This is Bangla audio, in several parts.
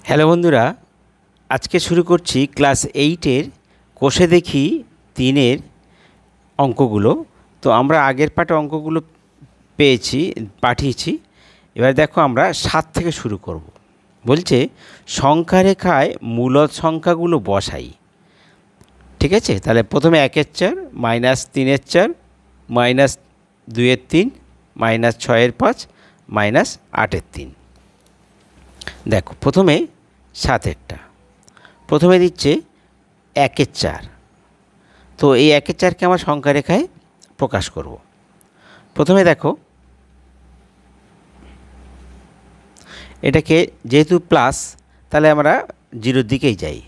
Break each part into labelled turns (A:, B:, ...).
A: হ্যালো বন্ধুরা, আজকে শুরু করছি ক্লাস 8-এর কোষে দেখি 3-এর অঙ্কগুলো। তো আমরা আগের পাঠে অঙ্কগুলো পাঠিয়েছি। এবার দেখো আমরা 7 থেকে শুরু করব। বলছে সংখ্যা রেখায় মূলদ সংখ্যাগুলো বসাই। ঠিক আছে, তাহলে প্রথমে 1-এর 4, -3-এর 4, -2-এর 3, -6-এর 5, -8-এর 3। দেখো প্রথমে 7-এরটা প্রথমে দিচ্ছে 1-এর 4। তো এই 1-এর 4কে আমরা সংখ্যা রেখায় প্রকাশ করব। প্রথমে দেখো এটাকে যেহেতু প্লাস, তাহলে আমরা 0-র দিকেই যাই।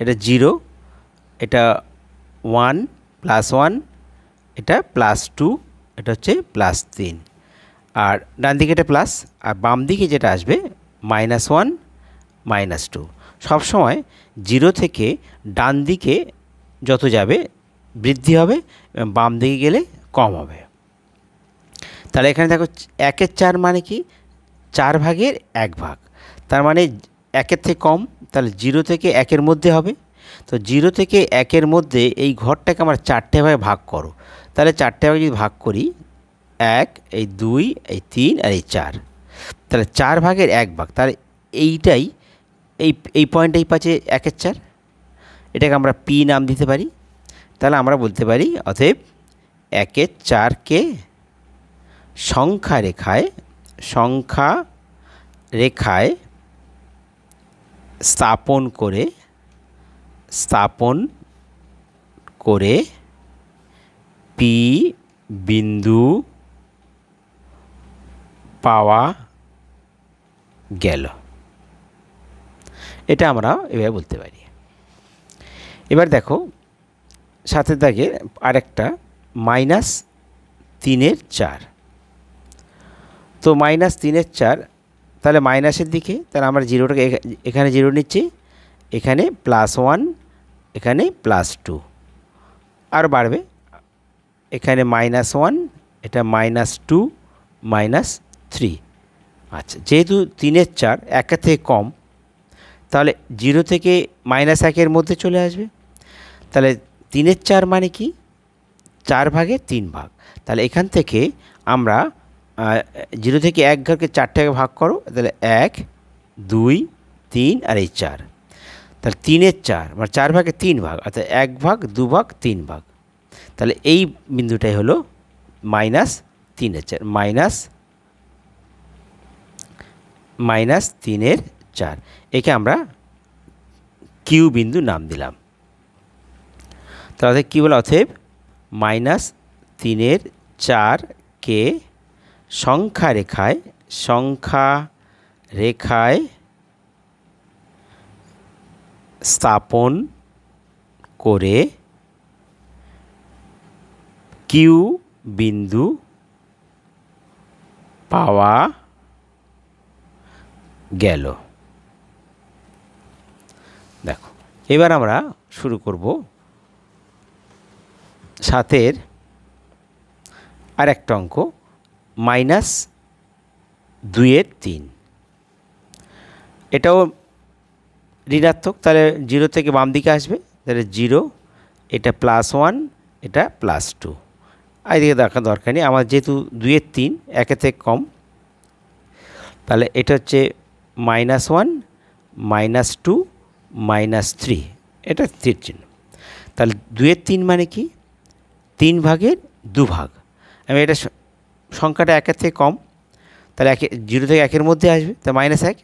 A: এটা 0, এটা 1 +1, এটা +2, এটা হচ্ছে +3, আর ডান দিকে এটা প্লাস, আর বাম দিকে যেটা আসবে -1 -2। সবসময় 0 থেকে ডান দিকে যত যাবে বৃদ্ধি হবে, এবং বাম দিকে গেলে কম হবে। তাহলে এখানে দেখো 1-এর 4 মানে কি, 4 ভাগের 1 ভাগ। তার মানে 1-এর থেকে কম, তাহলে 0 থেকে 1-এর মধ্যে হবে। তো 0 থেকে 1-এর মধ্যে এই ঘরটাকে আমরা 4টে ভাগে ভাগ করো। তাহলে 4টে ভাগে যদি ভাগ করি, 1, এই 2, এই 3 আর এই 4, তাহলে 4 ভাগের 1 ভাগ। তাহলে এইটাই এই পয়েন্টটাই পাচ্ছে 1-এর 4। এটাকে আমরা পি নাম দিতে পারি। তাহলে আমরা বলতে পারি অতএব 1-এর 4কে সংখ্যা রেখায় স্থাপন করে পি বিন্দু পাওয়া গেল। এটা আমরা এভাবে বলতে পারি। এবার দেখো 7-এর দাগে আরেকটা -3-এর 4। তো -3-এর 4, তাহলে মাইনাসের দিকে, তাহলে আমরা 0টাকে এখানে 0 নিচ্ছি, এখানে +1, এখানে +2, আর বাড়বে এখানে -1, এটা -2, -3। আচ্ছা, যেহেতু 3-এর 4 1-এর থেকে কম, তাহলে 0 থেকে -1-এর মধ্যে চলে আসবে। তাহলে 3-এর 4 মানে কি, 4 ভাগের 3 ভাগ। তাহলে এখান থেকে আমরা 0 থেকে 1 ঘরকে 4টাকে ভাগ করো, তাহলে 1, 2, 3 আর এই 4। তাহলে 3-এর 4 মানে 4 ভাগের 3 ভাগ, অর্থাৎ 1 ভাগ, 2 ভাগ, 3 ভাগ। তাহলে এই বিন্দুটাই হলো -3-এর 4, -3-এর 4। একে আমরা কিউ বিন্দু নাম দিলাম। তাহলে কী বলে, অতএব -3-এর 4কে সংখ্যা রেখায় স্থাপন করে কিউ বিন্দু পাওয়া গেল। দেখো এবার আমরা শুরু করব 7-এর আর একটা অঙ্ক, -2-এর 3। এটাও ঋণাত্মক, তাহলে 0 থেকে বাম দিকে আসবে, তাহলে 0, এটা +1, এটা +2। আর এদিকে দেখার দরকার নেই, আমার যেহেতু 2-এর 3 1-এর থেকে কম, তাহলে এটা হচ্ছে -1, -2, -3, এটা তীর চিহ্ন। তাহলে 2-এর 3 মানে কি, 3 ভাগের 2 ভাগ। আমি এটা সংখ্যাটা 1-এর থেকে কম, তাহলে 0 থেকে 1-এর মধ্যে আসবে, তাহলে -1।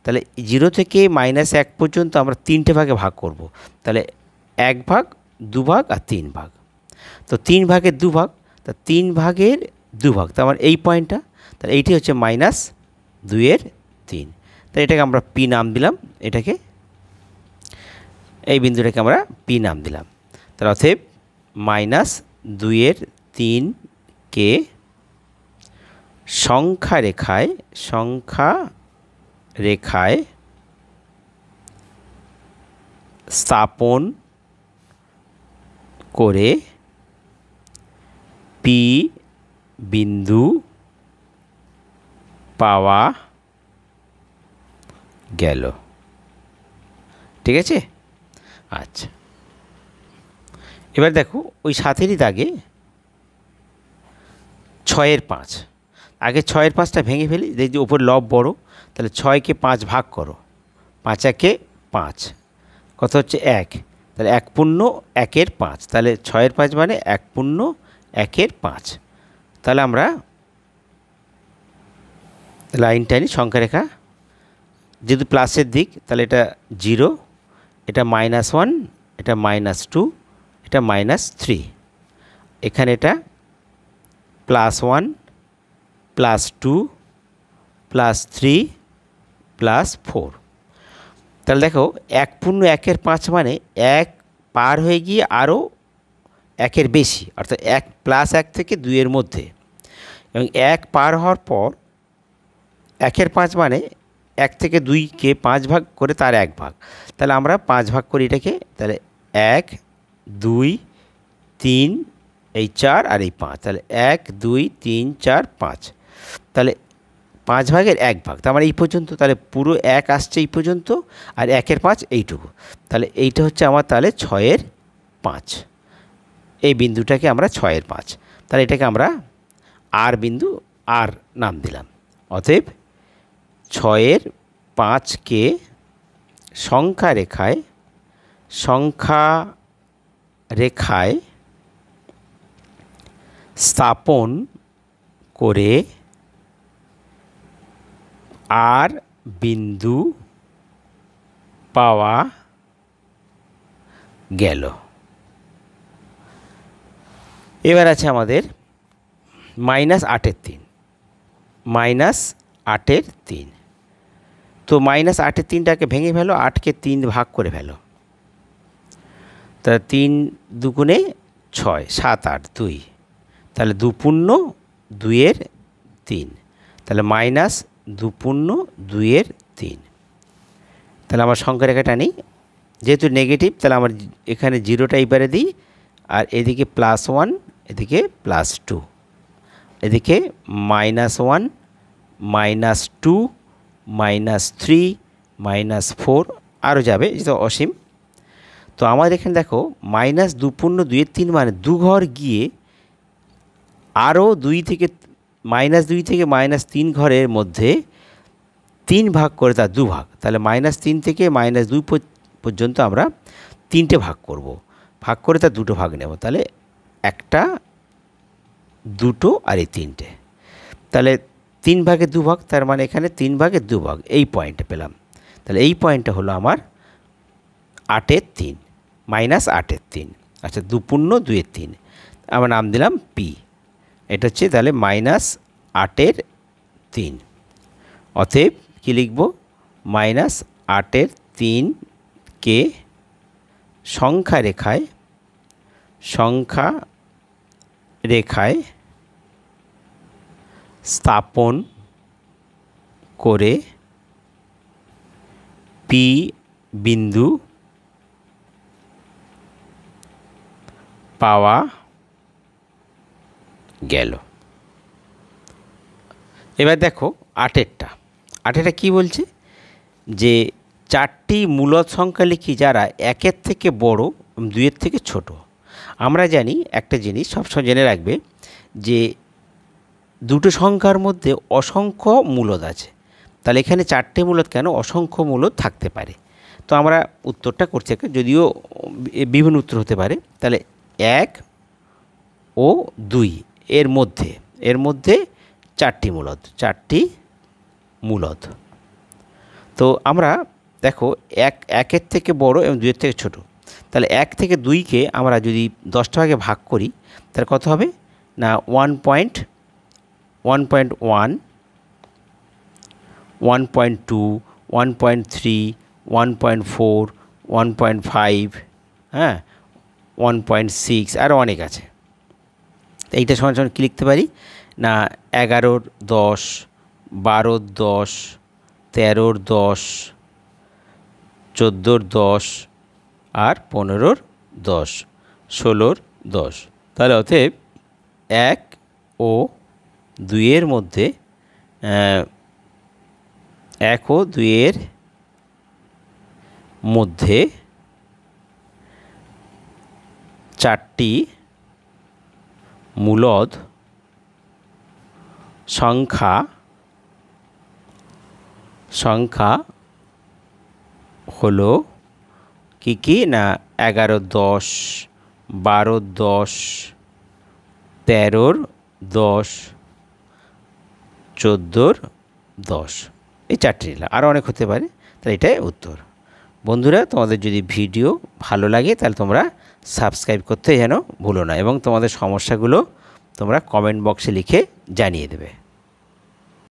A: তাহলে 0 থেকে -1 পর্যন্ত আমরা 3টে ভাগে ভাগ করব। তাহলে 1 ভাগ, 2 ভাগ আর 3 ভাগ। তো 3 ভাগের 2 ভাগ, তা 3 ভাগের 2 ভাগ, তার মানে এই পয়েন্টটা। তাহলে এইটি হচ্ছে -2-এর 3। তাহলে এটাকে আমরা পি নাম দিলাম। এটাকে, এই বিন্দুটাকে আমরা পি নাম দিলাম। তাহলে অতএব -2-এর 3কে সংখ্যা রেখায় স্থাপন করে পি বিন্দু পাওয়া গেল। ঠিক আছে। আচ্ছা, এবার দেখো ওই 7-এরই দাগে 6-এর 5। আগে 6-এর 5টা ভেঙে ফেলি, দেখি ওপর লব বড়, তাহলে 6কে 5 ভাগ করো, 5 একে 5, কত হচ্ছে 1, তাহলে 1 পূর্ণ 1-এর 5, তাহলে 6-এর 5 মানে 1 পূর্ণ 1-এর 5। তাহলে আমরা লাইন টাইনি সংখ্যা রেখা, যেহেতু প্লাসের দিক তাহলে এটা 0, এটা -1, এটা -2, এটা -3, এখানে এটা +1 +2 +3 +4। তাহলে দেখো 1 পূর্ণ 1-এর 5 মানে 1 পার হয়ে গিয়ে আরও 1-এর বেশি, অর্থাৎ 1 +1 থেকে 2-এর মধ্যে, এবং 1 পার হওয়ার পর 1-এর 5 মানে 1 থেকে 2-কে 5 ভাগ করে তার 1 ভাগ, তাহলে আমরা 5 ভাগ করি এটাকে, তাহলে 1 2 3 এই 4 আর এই 5, তাহলে 1 2 3 4 5, তাহলে 5 ভাগের 1 ভাগ, তার মানে এই পর্যন্ত, তাহলে পুরো 1 আসছে এই পর্যন্ত, আর 1-এর 5 এইটুকু, তাহলে এইটা হচ্ছে আমার তাহলে 6-এর 5, এই বিন্দুটাকে আমরা 6-এর 5, তাহলে এটাকে আমরা আর বিন্দু আর নাম দিলাম। অতএব 6-এর 5কে সংখ্যা রেখায় স্থাপন করে আর বিন্দু পাওয়া গেল। এবার আছে আমাদের -8-এর 3, -8-এর 3, তো -8-এর 3টাকে ভেঙে ফেলো, 8কে 3 ভাগ করে ফেলো, তা 3 দুগুণে 6, 7 8 2, তাহলে 2 পূর্ণ 2-এর 3, তাহলে -2 পূর্ণ 2-এর 3, তাহলে আমার সংখ্যা রেখাটা নেই, যেহেতু নেগেটিভ তাহলে আমার এখানে 0টা এইবারে দিই, আর এদিকে +1, এদিকে +2, এদিকে -1 -2 -3 -4 আরও যাবে, যেটা অসীম। তো আমাদের এখানে দেখো -2 পূর্ণ 2-এর 3 মানে 2 ঘর গিয়ে আরও -2 থেকে -3 ঘরের মধ্যে 3 ভাগ করে তার 2 ভাগ, তাহলে -3 থেকে -2 পর্যন্ত আমরা 3টে ভাগ করব, ভাগ করে তার 2টো ভাগ নেব, তাহলে 1টা 2টো আর এই 3টে, তাহলে 3 ভাগের 2 ভাগ, তার মানে এখানে 3 ভাগের 2 ভাগ, এই পয়েন্টটা পেলাম। তাহলে এই পয়েন্টটা হলো আমার 8-এর 3, -8-এর 3। আচ্ছা, 2 পূর্ণ 2-এর 3 আমরা নাম দিলাম পি, এটা হচ্ছে তাহলে -8-এর 3। অতএব কী লিখব, -8-এর 3কে সংখ্যা রেখায় স্থাপন করে পি বিন্দু পাওয়া গেল। এবার দেখো 8-এরটা কী বলছে, যে 4টি মূলদ সংখ্যা লিখি যারা 1-এর থেকে বড়, 2-এর থেকে ছোট। আমরা জানি একটা জিনিস সবসময় জেনে রাখবে, যে দুটো সংখ্যার মধ্যে অসংখ্য মূলদ আছে, তাহলে এখানে 4টে মূলদ কেন, অসংখ্য মূলদ থাকতে পারে। তো আমরা উত্তরটা করছি, যদিও বিভিন্ন উত্তর হতে পারে। তাহলে 1 ও 2 এর মধ্যে 4টি মূলদ। তো আমরা দেখো 1-এর থেকে বড় এবং 2-এর থেকে ছোট, তাহলে 1 থেকে 2কে আমরা যদি 10টা ভাগে ভাগ করি, তাহলে কত হবে না 1.1 1.2 1.3 1.4 1.5, হ্যাঁ 1.6 আরও অনেক আছে। এইটা সমান সমান কী লিখতে পারি না 11-র 10, 12-র 10, 13-র 10, 14-র 10 আর 15-র 10, 16-র 10। তাহলে অতএব 1 ও 2-এর মধ্যে 1 ও 2-এর মধ্যে 4টি মূলদ সংখ্যা হলো কি না 11, 10, 12, 10, 13, 10, 14, 10, এই 4টি নিলাম, আরও অনেক হতে পারে। তাহলে এটাই উত্তর। বন্ধুরা, তোমাদের যদি ভিডিও ভালো লাগে তাহলে তোমরা সাবস্ক্রাইব করতে যেন ভুলো না, এবং তোমাদের সমস্যাগুলো তোমরা কমেন্ট বক্সে লিখে জানিয়ে দেবে।